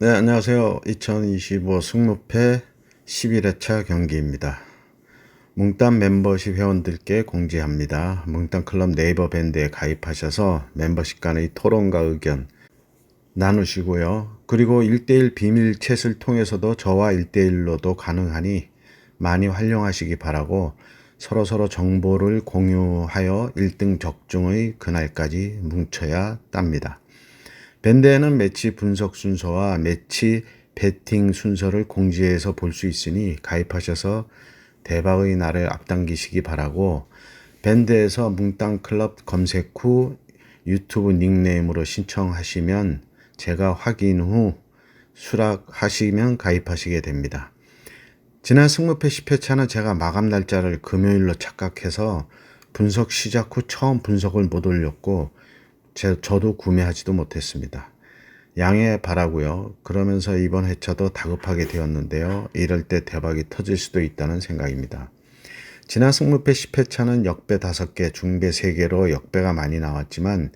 네, 안녕하세요. 2025 승무패 11회차 경기입니다. 뭉딴 멤버십 회원들께 공지합니다. 뭉딴 클럽 네이버 밴드에 가입하셔서 멤버십 간의 토론과 의견 나누시고요. 그리고 1대1 비밀 챗을 통해서도 저와 1대1로도 가능하니 많이 활용하시기 바라고 서로서로 정보를 공유하여 1등 적중의 그날까지 뭉쳐야 땁니다. 밴드에는 매치 분석 순서와 매치 배팅 순서를 공지해서 볼 수 있으니 가입하셔서 대박의 날을 앞당기시기 바라고, 밴드에서 뭉땅클럽 검색 후 유튜브 닉네임으로 신청하시면 제가 확인 후 수락하시면 가입하시게 됩니다. 지난 승무패 10회차는 제가 마감 날짜를 금요일로 착각해서 분석 시작 후 처음 분석을 못 올렸고 저도 구매하지도 못했습니다. 양해 바라고요. 그러면서 이번 회차도 다급하게 되었는데요. 이럴 때 대박이 터질 수도 있다는 생각입니다. 지난 승무패 10회차는 역배 5개, 중배 3개로 역배가 많이 나왔지만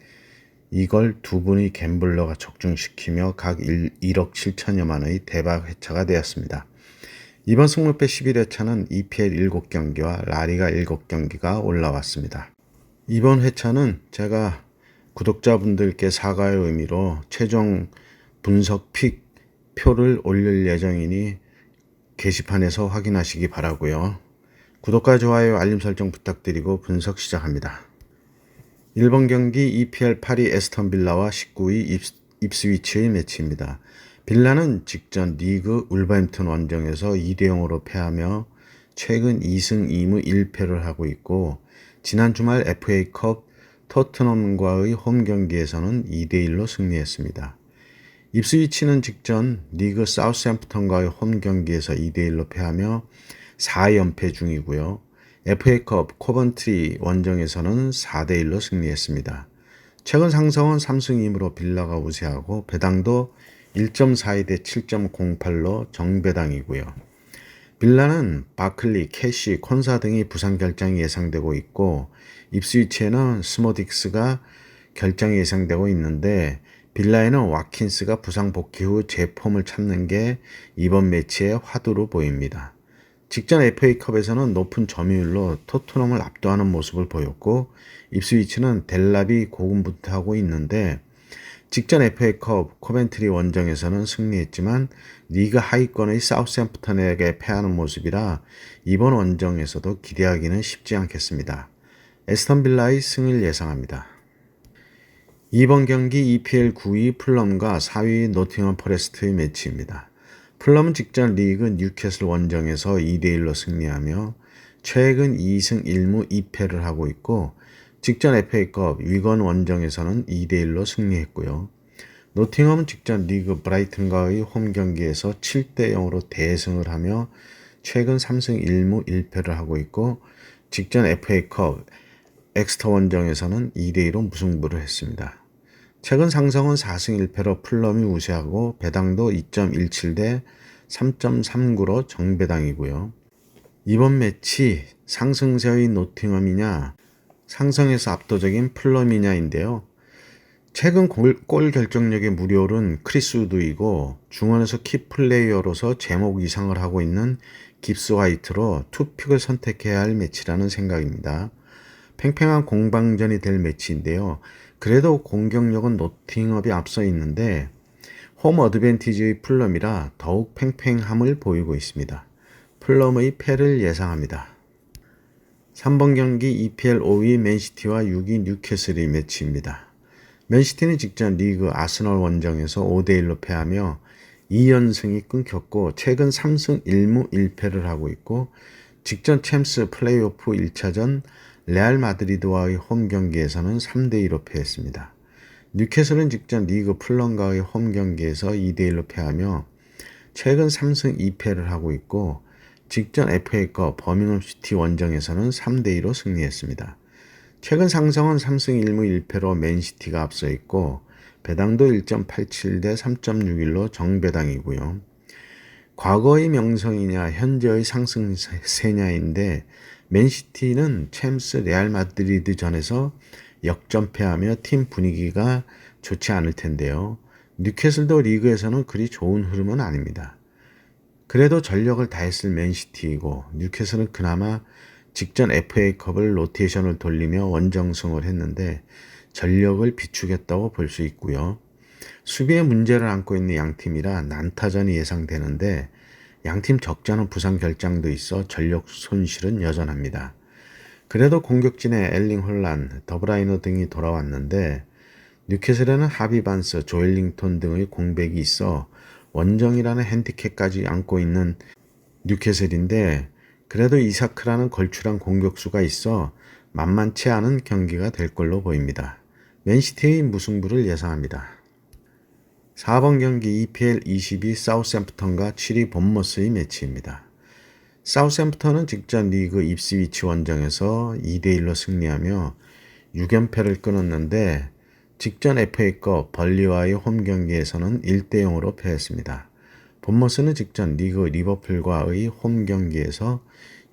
이걸 두 분의 갬블러가 적중시키며 각 1억 7천여만의 대박 회차가 되었습니다. 이번 승무패 11회차는 EPL 7경기와 라리가 7경기가 올라왔습니다. 이번 회차는 제가 구독자분들께 사과의 의미로 최종 분석 픽 표를 올릴 예정이니 게시판에서 확인하시기 바라고요. 구독과 좋아요, 알림 설정 부탁드리고 분석 시작합니다. 1번 경기 EPL 8위 에스턴 빌라와 19위 입스위치의 매치입니다. 빌라는 직전 리그 울버햄튼 원정에서 2대0으로 패하며 최근 2승 2무 1패를 하고 있고, 지난 주말 FA컵 토트넘과의 홈 경기에서는 2대1로 승리했습니다. 입스위치는 직전 리그 사우스햄프턴과의 홈 경기에서 2대1로 패하며 4연패 중이고요. FA컵 코번트리 원정에서는 4대1로 승리했습니다. 최근 상성은 3승 2무로 빌라가 우세하고 배당도 1.42대 7.08로 정배당이고요. 빌라는 바클리, 캐시, 콘사 등이 부상 결장이 예상되고 있고, 입스위치에는 스모딕스가 결장이 예상되고 있는데, 빌라에는 와킨스가 부상 복귀 후 제폼을 찾는 게 이번 매치의 화두로 보입니다. 직전 FA컵에서는 높은 점유율로 토트넘을 압도하는 모습을 보였고, 입스위치는 델랍이 고군분투하고 있는데, 직전 FA컵 코벤트리 원정에서는 승리했지만 리그 하위권의 사우스햄프턴에게 패하는 모습이라 이번 원정에서도 기대하기는 쉽지 않겠습니다. 에스턴 빌라의 승리를 예상합니다. 2번 경기 EPL 9위 풀럼과 4위 노팅엄 포레스트의 매치입니다. 풀럼은 직전 리그 뉴캐슬 원정에서 2대1로 승리하며 최근 2승 1무 2패를 하고 있고, 직전 FA컵 위건 원정에서는 2대1로 승리했고요. 노팅엄은 직전 리그 브라이튼과의 홈 경기에서 7대0으로 대승을 하며 최근 3승 1무 1패를 하고 있고, 직전 FA컵 엑스터 원정에서는 2대2로 무승부를 했습니다. 최근 상성은 4승 1패로 풀럼이 우세하고 배당도 2.17대 3.39로 정배당이고요. 이번 매치 상승세의 노팅엄이냐 상승에서 압도적인 풀럼이냐인데요. 최근 골 결정력의 무료는 크리스 우드이고 중원에서 키플레이어로서 제목 이상을 하고 있는 깁스 화이트로 투픽을 선택해야 할 매치라는 생각입니다. 팽팽한 공방전이 될 매치인데요. 그래도 공격력은 노팅엄이 앞서 있는데 홈 어드밴티지의 풀럼이라 더욱 팽팽함을 보이고 있습니다. 풀럼의 패를 예상합니다. 3번 경기 EPL 5위 맨시티와 6위 뉴캐슬의 매치입니다. 맨시티는 직전 리그 아스널 원정에서 5대1로 패하며 2연승이 끊겼고 최근 3승 1무 1패를 하고 있고, 직전 챔스 플레이오프 1차전 레알 마드리드와의 홈 경기에서는 3대2로 패했습니다. 뉴캐슬은 직전 리그 풀럼과의 홈 경기에서 2대1로 패하며 최근 3승 2패를 하고 있고, 직전 FA컵 버밍엄 시티 원정에서는 3대2로 승리했습니다. 최근 상성은 3승 1무 1패로 맨시티가 앞서 있고 배당도 1.87대 3.61로 정배당이고요. 과거의 명성이냐 현재의 상승세냐인데 맨시티는 챔스 레알 마드리드 전에서 역전패하며 팀 분위기가 좋지 않을 텐데요. 뉴캐슬도 리그에서는 그리 좋은 흐름은 아닙니다. 그래도 전력을 다했을 맨시티이고 뉴캐슬은 그나마 직전 FA컵을 로테이션을 돌리며 원정승을 했는데 전력을 비추겠다고 볼 수 있고요. 수비에 문제를 안고 있는 양팀이라 난타전이 예상되는데 양팀 적잖은 부상 결장도 있어 전력 손실은 여전합니다. 그래도 공격진에 엘링 홀란, 더브라이너 등이 돌아왔는데 뉴캐슬에는 하비 반스, 조엘링턴 등의 공백이 있어 원정이라는 핸디캡까지 안고 있는 뉴캐슬인데 그래도 이사크라는 걸출한 공격수가 있어 만만치 않은 경기가 될 걸로 보입니다. 맨시티의 무승부를 예상합니다. 4번 경기 EPL 22 사우샘프턴과 7위 본머스의 매치입니다. 사우샘프턴은 직전 리그 입스위치 원정에서 2대1로 승리하며 6연패를 끊었는데 직전 FA컵 벌리와의 홈 경기에서는 1대0으로 패했습니다. 본머스는 직전 리그 리버풀과의 홈 경기에서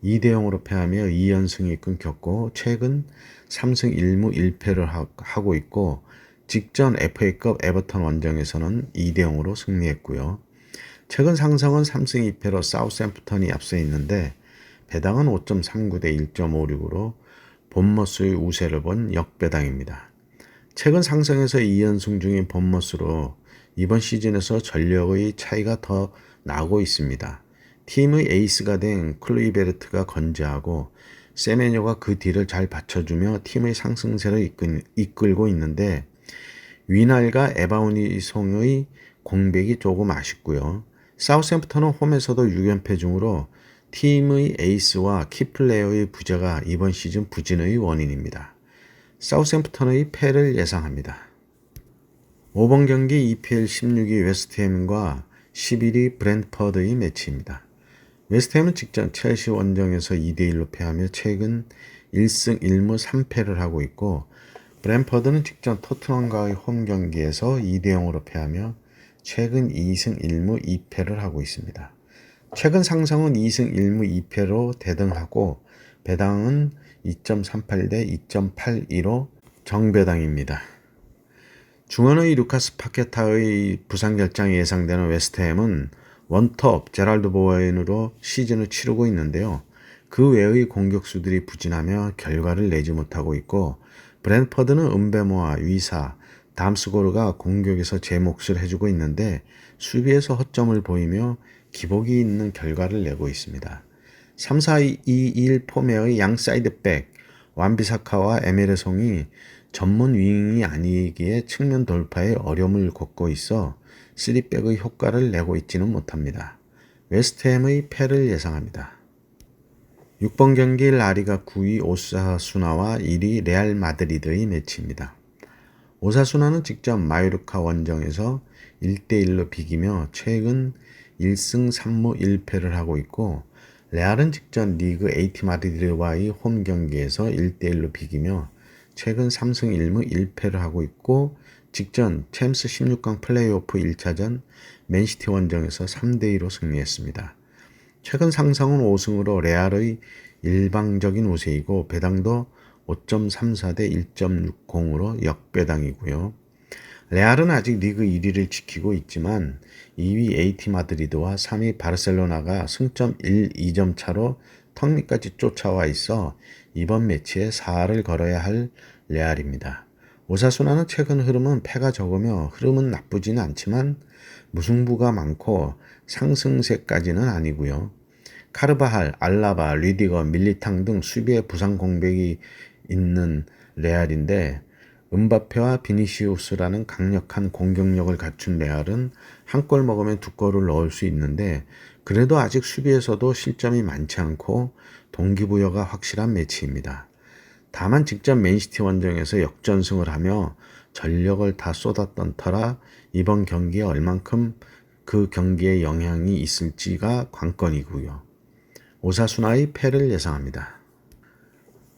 2대0으로 패하며 2연승이 끊겼고 최근 3승 1무 1패를 하고 있고 직전 FA컵 에버턴 원정에서는 2대0으로 승리했고요. 최근 상승은 3승 2패로 사우샘프턴이 앞서 있는데 배당은 5.39 대 1.56으로 본머스의 우세를 본 역배당입니다. 최근 상승에서 2연승 중인 본머스로 이번 시즌에서 전력의 차이가 더 나고 있습니다. 팀의 에이스가 된 클루이베르트가 건재하고 세메뇨가 그 뒤를 잘 받쳐주며 팀의 상승세를 이끌고 있는데 위날과 에바우니송의 공백이 조금 아쉽고요. 사우샘프턴은 홈에서도 6연패 중으로 팀의 에이스와 키플레이어의 부재가 이번 시즌 부진의 원인입니다. 사우샘프턴의 패를 예상합니다. 5번 경기 EPL 16위 웨스트햄과 11위 브랜트퍼드의 매치입니다. 웨스트햄은 직전 첼시 원정에서 2대1로 패하며 최근 1승 1무 3패를 하고 있고 브랜퍼드는 직전 토트넘과의 홈 경기에서 2대0으로 패하며 최근 2승 1무 2패를 하고 있습니다. 최근 상승은 2승 1무 2패로 대등하고 배당은 2.38 대 2.82로 정배당입니다. 중원의 루카스 파케타의 부상 결장이 예상되는 웨스트햄은 원톱 제랄드 보웬으로 시즌을 치르고 있는데요. 그 외의 공격수들이 부진하며 결과를 내지 못하고 있고 브랜퍼드는 은베모와 위사, 담스고르가 공격에서 제 몫을 해주고 있는데 수비에서 허점을 보이며 기복이 있는 결과를 내고 있습니다. 3-4-2-1 포메의 양 사이드백 완비사카와 에메르송이 전문 윙이 아니기에 측면 돌파에 어려움을 겪고 있어 3백의 효과를 내고 있지는 못합니다. 웨스트햄의 패를 예상합니다. 6번 경기 라리가 9위 오사수나와 1위 레알 마드리드의 매치입니다. 오사수나는 직전 마요르카 원정에서 1대1로 비기며 최근 1승 3무 1패를 하고 있고 레알은 직전 리그 에이티 마드리드와의 홈 경기에서 1대1로 비기며 최근 3승 1무 1패를 하고 있고 직전 챔스 16강 플레이오프 1차전 맨시티 원정에서 3대2로 승리했습니다. 최근 상승은 5승으로 레알의 일방적인 우세이고 배당도 5.34 대 1.60으로 역배당이고요. 레알은 아직 리그 1위를 지키고 있지만 2위 AT 마드리드와 3위 바르셀로나가 승점 2점 차로 턱 밑까지 쫓아와 있어 이번 매치에 4할을 걸어야 할 레알입니다. 오사수나는 최근 흐름은 패가 적으며 흐름은 나쁘진 않지만 무승부가 많고 상승세까지는 아니고요. 카르바할, 알라바, 리디거, 밀리탕 등 수비에 부상 공백이 있는 레알인데 음바페와 비니시우스라는 강력한 공격력을 갖춘 레알은 한 골 먹으면 두 골을 넣을 수 있는데 그래도 아직 수비에서도 실점이 많지 않고 동기부여가 확실한 매치입니다. 다만 직전 맨시티 원정에서 역전승을 하며 전력을 다 쏟았던 터라 이번 경기에 얼만큼 그 경기에 영향이 있을지가 관건이고요. 오사수나의 패를 예상합니다.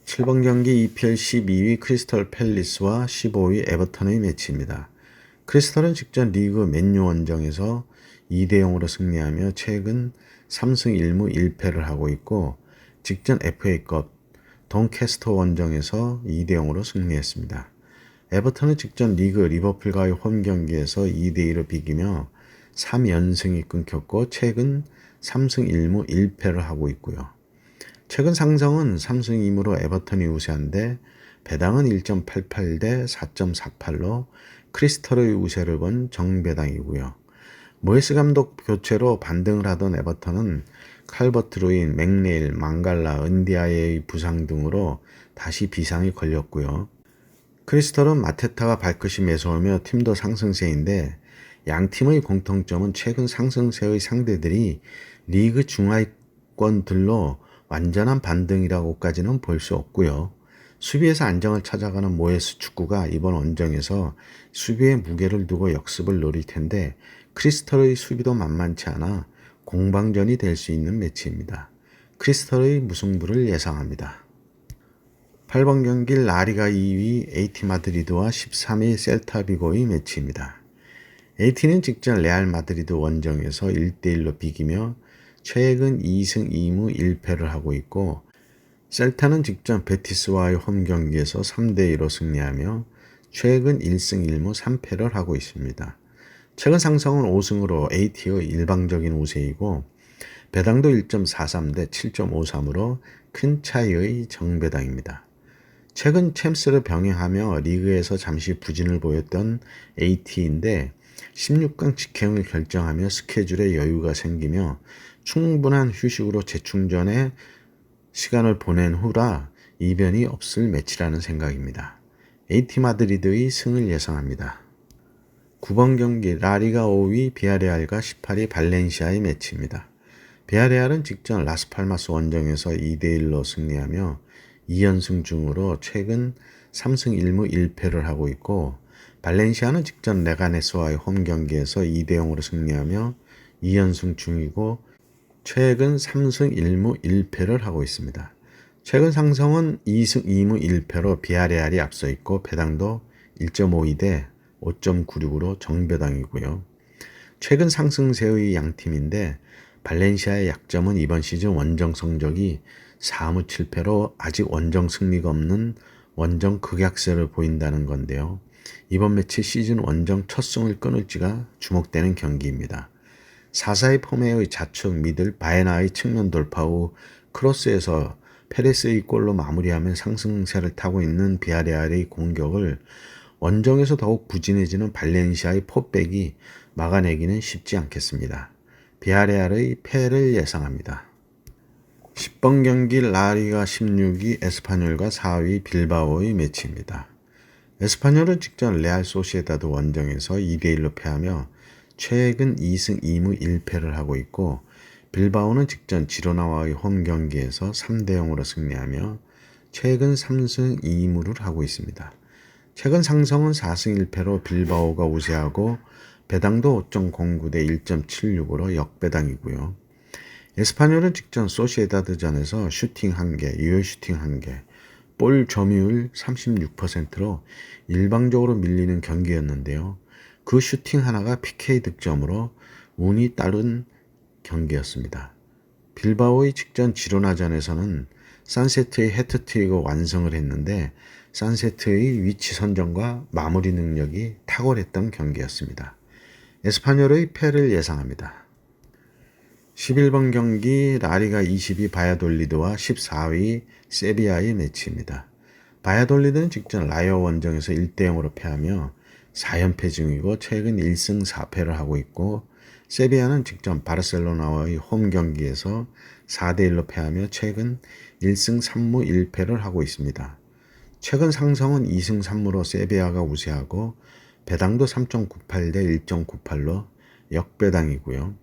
7번 경기 EPL 12위 크리스털 팰리스와 15위 에버턴의 매치입니다. 크리스털은 직전 리그 맨유 원정에서 2대0으로 승리하며 최근 3승 1무 1패를 하고 있고 직전 FA컵 돈캐스터 원정에서 2대0으로 승리했습니다. 에버턴은 직전 리그 리버풀과의 홈 경기에서 2대2로 비기며 3연승이 끊겼고 최근 3승 1무 1패를 하고 있고요. 최근 상승은 3승 2무로 에버턴이 우세한데 배당은 1.88 대 4.48로 크리스털의 우세를 본 정배당이고요. 모에스 감독 교체로 반등을 하던 에버턴은 칼버트 루인, 맥네일, 망갈라, 은디아의 부상 등으로 다시 비상이 걸렸고요. 크리스털은 마테타가 발끝이 매서우며 팀도 상승세인데 양 팀의 공통점은 최근 상승세의 상대들이 리그 중하위권들로 완전한 반등이라고까지는 볼 수 없고요. 수비에서 안정을 찾아가는 모에스 축구가 이번 원정에서 수비에 무게를 두고 역습을 노릴 텐데 크리스털의 수비도 만만치 않아 공방전이 될 수 있는 매치입니다. 크리스털의 무승부를 예상합니다. 8번 경기 라리가 2위 에이티 마드리드와 13위 셀타비고의 매치입니다. 에이티는 직전 레알 마드리드 원정에서 1대1로 비기며 최근 2승 2무 1패를 하고 있고 셀타는 직전 베티스와의 홈 경기에서 3대2로 승리하며 최근 1승 1무 3패를 하고 있습니다. 최근 상승은 5승으로 AT의 일방적인 우세이고 배당도 1.43 대 7.53으로 큰 차이의 정배당입니다. 최근 챔스를 병행하며 리그에서 잠시 부진을 보였던 AT인데 16강 직행을 결정하며 스케줄에 여유가 생기며 충분한 휴식으로 재충전에 시간을 보낸 후라 이변이 없을 매치라는 생각입니다. AT 마드리드의 승을 예상합니다. 9번 경기 라리가 5위 비아레알과 18위 발렌시아의 매치입니다. 비아레알은 직전 라스팔마스 원정에서 2대1로 승리하며 2연승 중으로 최근 3승 1무 1패를 하고 있고 발렌시아는 직전 레가네스와의 홈 경기에서 2대0으로 승리하며 2연승 중이고 최근 3승 1무 1패를 하고 있습니다. 최근 상승은 2승 2무 1패로 비아레알이 앞서 있고 배당도 1.52 대 5.96으로 정배당이고요. 최근 상승세의 양팀인데 발렌시아의 약점은 이번 시즌 원정 성적이 4무 7패로 아직 원정 승리가 없는 원정 극약세를 보인다는 건데요. 이번 매치 시즌 원정 첫 승을 끊을지가 주목되는 경기입니다. 4-4의 포메의 좌측 미들 바에나의 측면 돌파 후 크로스에서 페레스의 골로 마무리하며 상승세를 타고 있는 비아레알의 공격을 원정에서 더욱 부진해지는 발렌시아의 포백이 막아내기는 쉽지 않겠습니다. 비아레알의 패를 예상합니다. 10번 경기 라리가 16위 에스파뇰과 4위 빌바오의 매치입니다. 에스파뇰은 직전 레알 소시에다드 원정에서 2대1로 패하며 최근 2승 2무 1패를 하고 있고 빌바오는 직전 지로나와의 홈 경기에서 3대0으로 승리하며 최근 3승 2무를 하고 있습니다. 최근 상승은 4승 1패로 빌바오가 우세하고 배당도 5.09 대 1.76으로 역배당이고요. 에스파뇰은 직전 소시에다드전에서 슈팅 1개, 유효 슈팅 1개, 볼 점유율 36%로 일방적으로 밀리는 경기였는데요. 그 슈팅 하나가 PK 득점으로 운이 따른 경기였습니다. 빌바오의 직전 지로나전에서는 산세트의 해트트릭을 완성을 했는데 산세트의 위치 선정과 마무리 능력이 탁월했던 경기였습니다. 에스파뇰의 패를 예상합니다. 11번 경기 라리가 22 바야돌리드와 14위 세비야의 매치입니다. 바야돌리드는 직전 라이어 원정에서 1대0으로 패하며 4연패 중이고 최근 1승 4패를 하고 있고 세비야는 직전 바르셀로나와의 홈 경기에서 4대1로 패하며 최근 1승 3무 1패를 하고 있습니다. 최근 상승은 2승 3무로 세비야가 우세하고 배당도 3.98 대 1.98로 역배당이고요.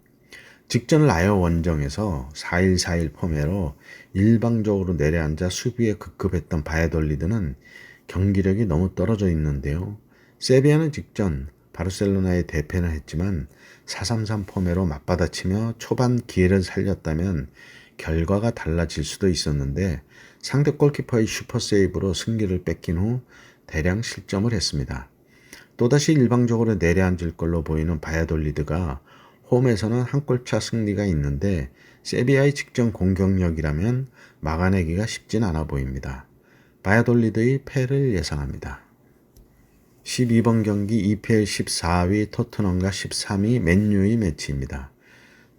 직전 라이어 원정에서 4-1-4-1 포메로 일방적으로 내려앉아 수비에 급급했던 바야돌리드는 경기력이 너무 떨어져 있는데요. 세비야는 직전 바르셀로나에 대패는 했지만 4-3-3 포메로 맞받아치며 초반 기회를 살렸다면 결과가 달라질 수도 있었는데 상대 골키퍼의 슈퍼세이브로 승기를 뺏긴 후 대량 실점을 했습니다. 또다시 일방적으로 내려앉을 걸로 보이는 바야돌리드가 홈에서는 한 골차 승리가 있는데 세비야의 직전 공격력이라면 막아내기가 쉽진 않아 보입니다. 바야돌리드의 패를 예상합니다. 12번 경기 EPL 14위 토트넘과 13위 맨유의 매치입니다.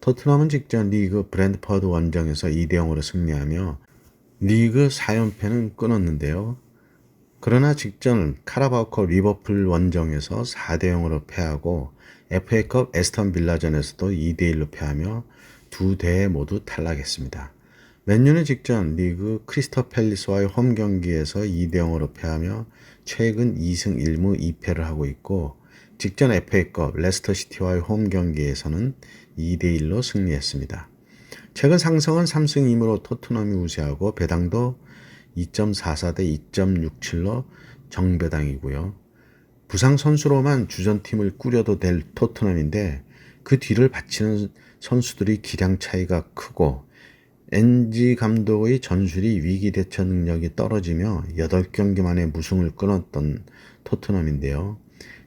토트넘은 직전 리그 브랜트퍼드 원정에서 2대0으로 승리하며 리그 4연패는 끊었는데요. 그러나 직전 카라바오컵 리버풀 원정에서 4대0으로 패하고 FA컵 에스턴 빌라전에서도 2대1로 패하며 두 대회 모두 탈락했습니다. 맨유는 직전 리그 크리스탈 팰리스와의 홈 경기에서 2대0으로 패하며 최근 2승 1무 2패를 하고 있고 직전 FA컵 레스터 시티와의 홈 경기에서는 2대1로 승리했습니다. 최근 상승은 3승 2무로 토트넘이 우세하고 배당도 2.44 대 2.67로 정배당이고요. 부상 선수로만 주전팀을 꾸려도 될 토트넘인데 그 뒤를 바치는 선수들이 기량 차이가 크고 엔지 감독의 전술이 위기 대처 능력이 떨어지며 8경기 만에 무승을 끊었던 토트넘인데요.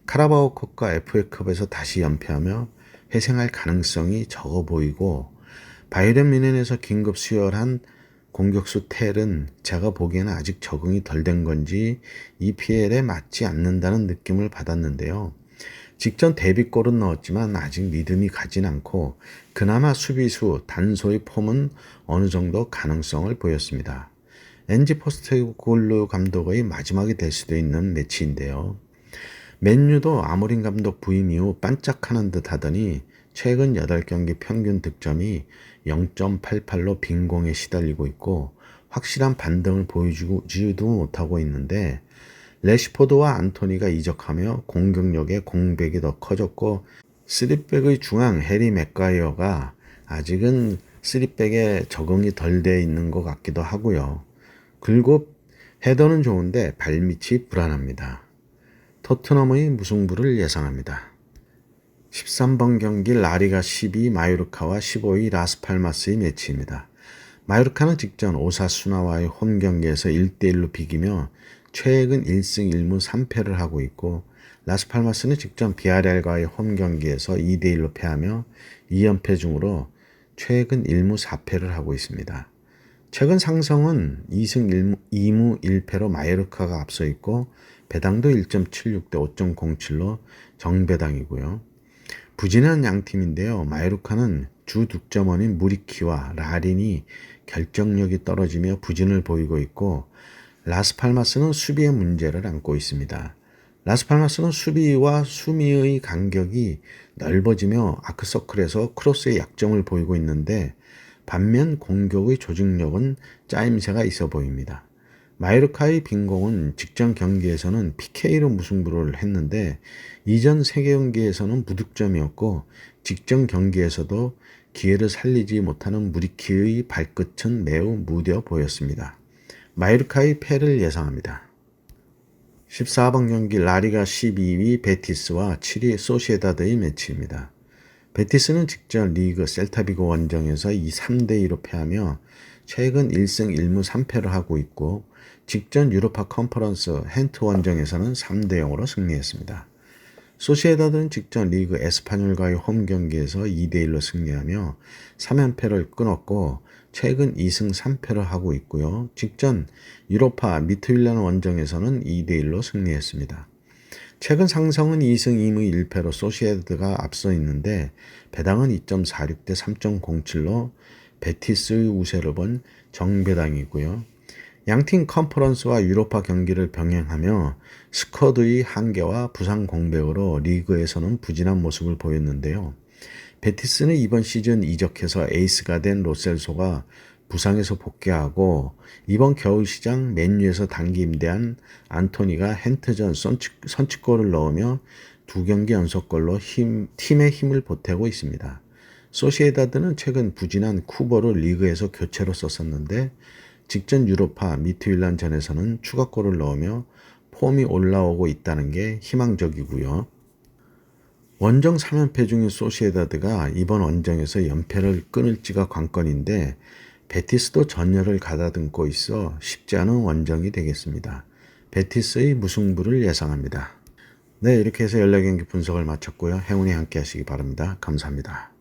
카라바오컵과 FA컵에서 다시 연패하며 회생할 가능성이 적어 보이고 바이에른 뮌헨에서 긴급 수혈한 공격수 텔은 제가 보기에는 아직 적응이 덜 된 건지 EPL에 맞지 않는다는 느낌을 받았는데요. 직전 데뷔골은 넣었지만 아직 믿음이 가진 않고 그나마 수비수 단소의 폼은 어느 정도 가능성을 보였습니다. 엔지 포스테코글루 감독의 마지막이 될 수도 있는 매치인데요. 맨유도 아모린 감독 부임 이후 반짝하는 듯 하더니 최근 8경기 평균 득점이 0.88로 빈공에 시달리고 있고 확실한 반등을 보여주지도 못하고 있는데 래시포드와 안토니가 이적하며 공격력의 공백이 더 커졌고 3백의 중앙 해리 맥과이어가 아직은 3백에 적응이 덜 돼 있는 것 같기도 하고요. 그리고 헤더는 좋은데 발밑이 불안합니다. 토트넘의 무승부를 예상합니다. 13번 경기 라리가 12위 마요르카와 15위 라스팔마스의 매치입니다. 마요르카는 직전 오사수나와의 홈 경기에서 1대1로 비기며 최근 1승 1무 3패를 하고 있고 라스팔마스는 직전 비아레알과의 홈 경기에서 2대1로 패하며 2연패 중으로 최근 1무 4패를 하고 있습니다. 최근 상승은 2승 2무 1패로 마요르카가 앞서 있고 배당도 1.76 대 5.07로 정배당이고요. 부진한 양팀인데요. 마요르카는 주 득점원인 무리키와 라린이 결정력이 떨어지며 부진을 보이고 있고 라스팔마스는 수비의 문제를 안고 있습니다. 라스팔마스는 수비와 수미의 간격이 넓어지며 아크서클에서 크로스의 약점을 보이고 있는데 반면 공격의 조직력은 짜임새가 있어 보입니다. 마요르카의 빈공은 직전 경기에서는 PK로 무승부를 했는데 이전 3경기에서는 무득점이었고 직전 경기에서도 기회를 살리지 못하는 무리키의 발끝은 매우 무뎌 보였습니다. 마요르카의 패를 예상합니다. 14번 경기 라리가 12위 베티스와 7위 소시에다드의 매치입니다. 베티스는 직전 리그 셀타비고 원정에서 3대2로 패하며 최근 1승 1무 3패를 하고 있고 직전 유로파 컨퍼런스 헨트 원정에서는 3대0으로 승리했습니다. 소시에다드는 직전 리그 에스파뇰과의 홈 경기에서 2대1로 승리하며 3연패를 끊었고 최근 2승 3패를 하고 있고요. 직전 유로파 미트윌란 원정에서는 2대1로 승리했습니다. 최근 상승은 2승 2무 1패로 소시에다드가 앞서 있는데 배당은 2.46 대 3.07로 베티스의 우세를 본 정배당이고요. 양팀 컨퍼런스와 유로파 경기를 병행하며 스쿼드의 한계와 부상 공백으로 리그에서는 부진한 모습을 보였는데요. 베티스는 이번 시즌 이적해서 에이스가 된 로셀소가 부상에서 복귀하고 이번 겨울 시장 맨유에서 단기 임대한 안토니가 헨트전 선취골을 넣으며 2경기 연속골로 팀의 힘을 보태고 있습니다. 소시에다드는 최근 부진한 쿠버를 리그에서 교체로 썼었는데 직전 유로파 미트윌란전에서는 추가골을 넣으며 폼이 올라오고 있다는 게 희망적이고요. 원정 3연패 중인 소시에다드가 이번 원정에서 연패를 끊을지가 관건인데 베티스도 전열을 가다듬고 있어 쉽지 않은 원정이 되겠습니다. 베티스의 무승부를 예상합니다. 네, 이렇게 해서 14경기 분석을 마쳤고요. 행운이 함께 하시기 바랍니다. 감사합니다.